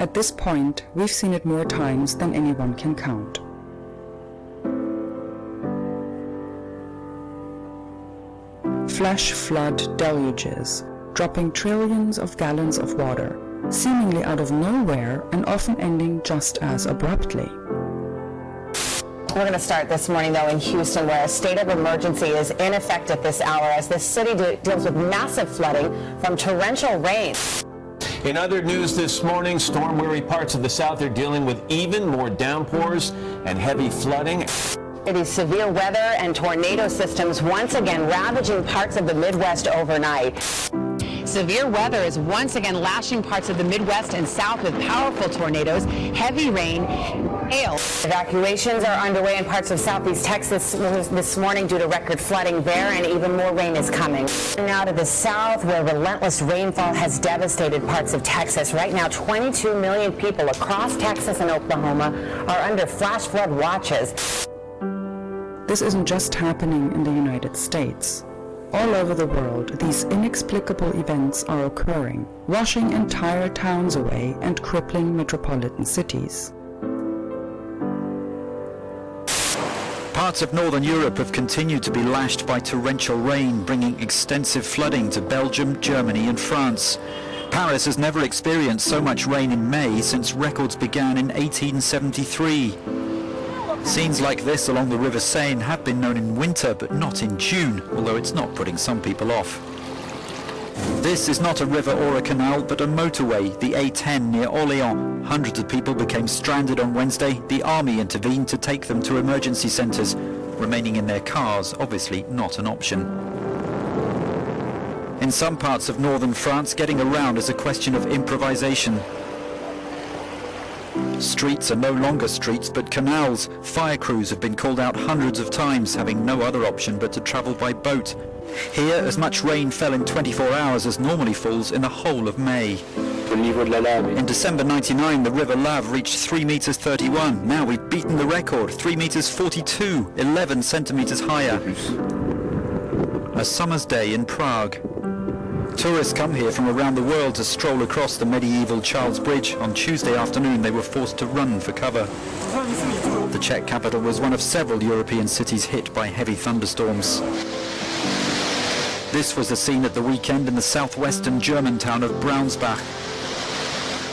At this point, we've seen it more times than anyone can count. Flash flood deluges, dropping trillions of gallons of water, seemingly out of nowhere and often ending just as abruptly. We're going to start this morning, though, in Houston, where a state of emergency is in effect at this hour as this city deals with massive flooding from torrential rain. In other news this morning, storm-weary parts of the South are dealing with even more downpours and heavy flooding. It is severe weather and tornado systems once again ravaging parts of the Midwest overnight. Severe weather is once again lashing parts of the Midwest and South with powerful tornadoes, heavy rain, hail. Evacuations are underway in parts of southeast Texas this morning due to record flooding there, and even more rain is coming. Now to the south, where relentless rainfall has devastated parts of Texas. Right now, 22 million people across Texas and Oklahoma are under flash flood watches. This isn't just happening in the United States. All over the world, these inexplicable events are occurring, washing entire towns away and crippling metropolitan cities. Parts of northern Europe have continued to be lashed by torrential rain, bringing extensive flooding to Belgium, Germany and France. Paris has never experienced so much rain in May since records began in 1873. Scenes like this along the River Seine have been known in winter, but not in June, although it's not putting some people off. This is not a river or a canal, but a motorway, the A10 near Orléans. Hundreds of people became stranded on Wednesday. The army intervened to take them to emergency centres. Remaining in their cars, obviously not an option. In some parts of northern France, getting around is a question of improvisation. Streets are no longer streets but canals. Fire crews have been called out hundreds of times, having no other option but to travel by boat. Here, as much rain fell in 24 hours as normally falls in the whole of May. In December 99, the River Lave reached 3 meters 31. Now we've beaten the record, 3 meters 42, 11 centimeters higher. A summer's day in Prague. Tourists come here from around the world to stroll across the medieval Charles Bridge. On Tuesday afternoon, they were forced to run for cover. The Czech capital was one of several European cities hit by heavy thunderstorms. This was the scene at the weekend in the southwestern German town of Braunsbach.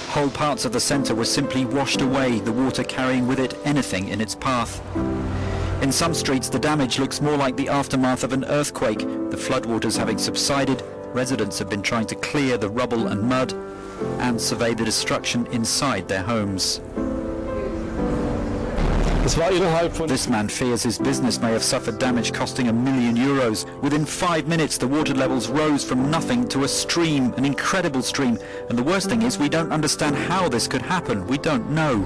Whole parts of the centre were simply washed away, the water carrying with it anything in its path. In some streets, the damage looks more like the aftermath of an earthquake. The floodwaters having subsided, residents have been trying to clear the rubble and mud and survey the destruction inside their homes. This man fears his business may have suffered damage costing €1 million. Within 5 minutes, the water levels rose from nothing to a stream, an incredible stream. And the worst thing is, we don't understand how this could happen. We don't know.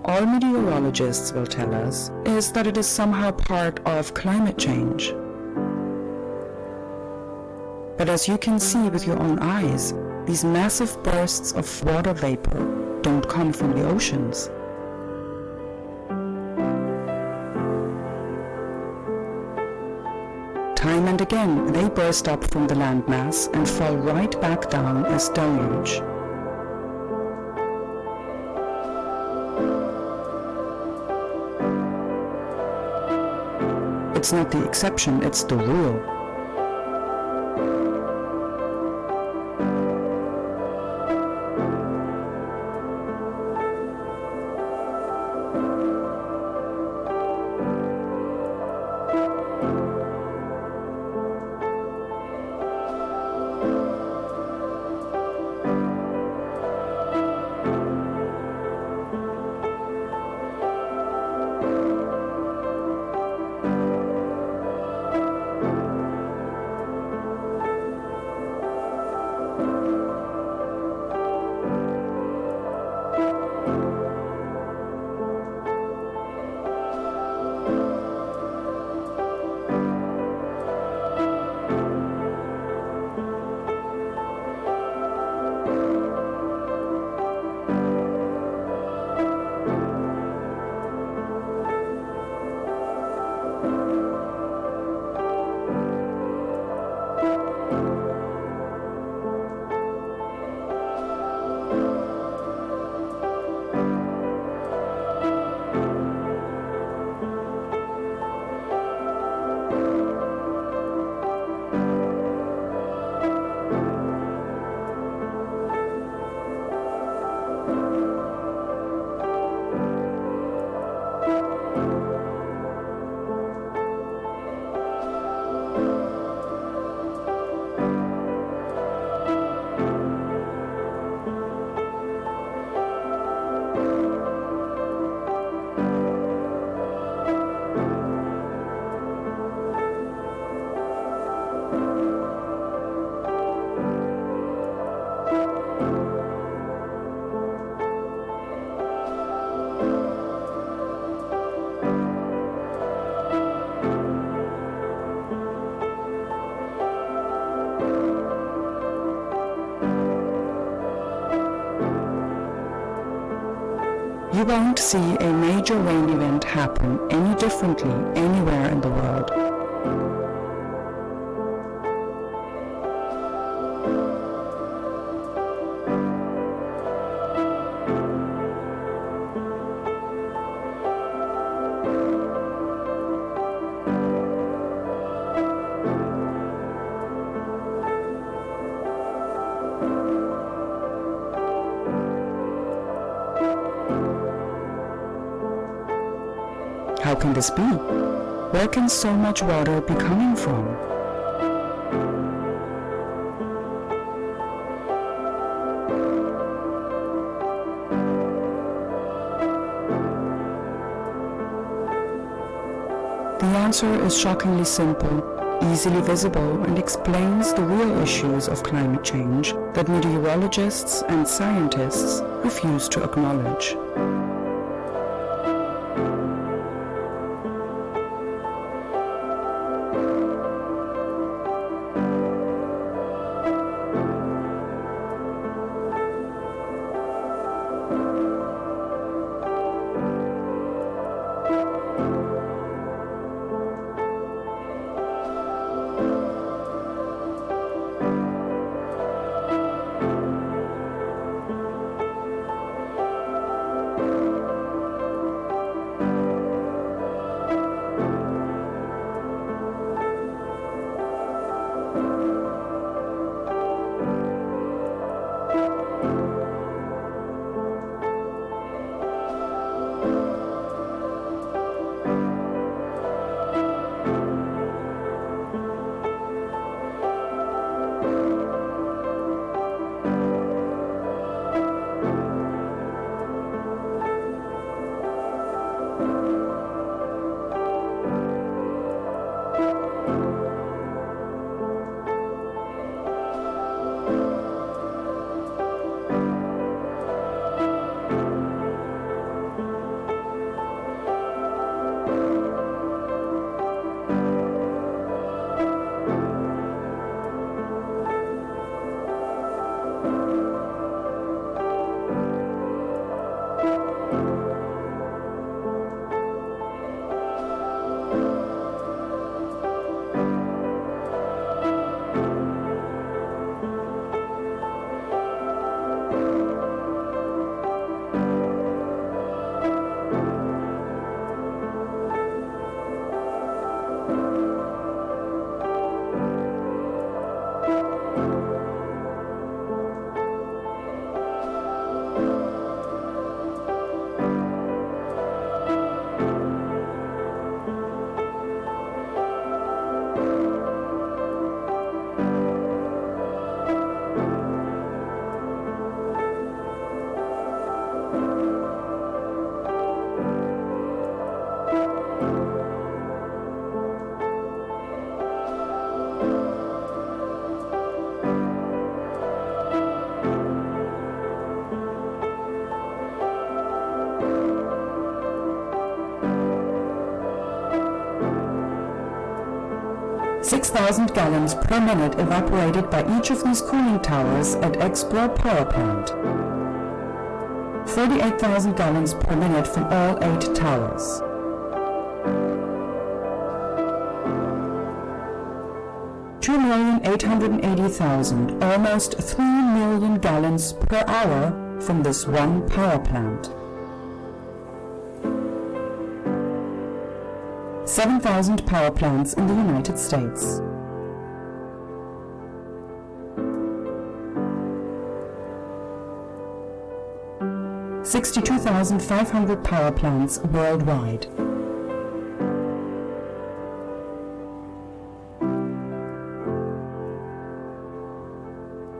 All meteorologists will tell us is that it is somehow part of climate change. But as you can see with your own eyes, these massive bursts of water vapor don't come from the oceans. Time and again, they burst up from the landmass and fall right back down as deluge. It's not the exception, it's the rule. You won't see a major rain event happen any differently anywhere in the world. How can this be? Where can so much water be coming from? The answer is shockingly simple, easily visible, and explains the real issues of climate change that meteorologists and scientists refuse to acknowledge. $6,000 gallons per minute evaporated by each of these cooling towers at Exborough Power Plant. 48,000 gallons per minute from all 8 towers. $2,880,000, almost 3 million gallons per hour from this one power plant. 7,000 power plants in the United States. $62,500 power plants worldwide.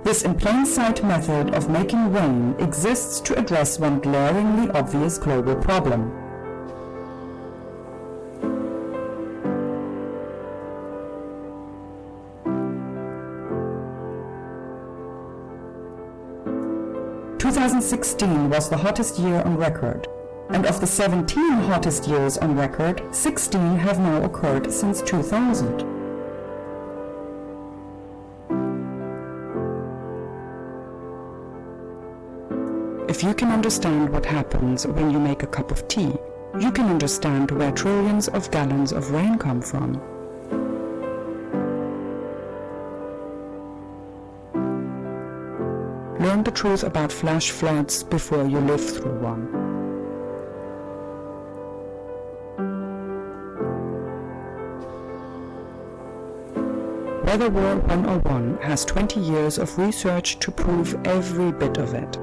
This in plain sight method of making rain exists to address one glaringly obvious global problem. – 2016 was the hottest year on record, and of the 17 hottest years on record, 16 have now occurred since 2000. If you can understand what happens when you make a cup of tea, you can understand where trillions of gallons of rain come from. Learn the truth about flash floods before you live through one. Weather War 101 has 20 years of research to prove every bit of it.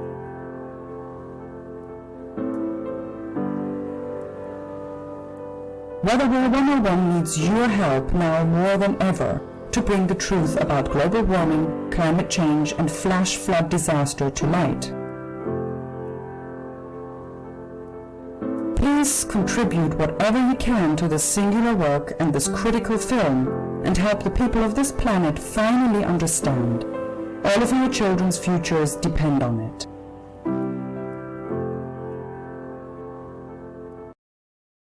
Weather War 101 needs your help now more than ever to bring the truth about global warming, climate change, and flash flood disaster to light. Please contribute whatever you can to this singular work and this critical film, and help the people of this planet finally understand. All of our children's futures depend on it.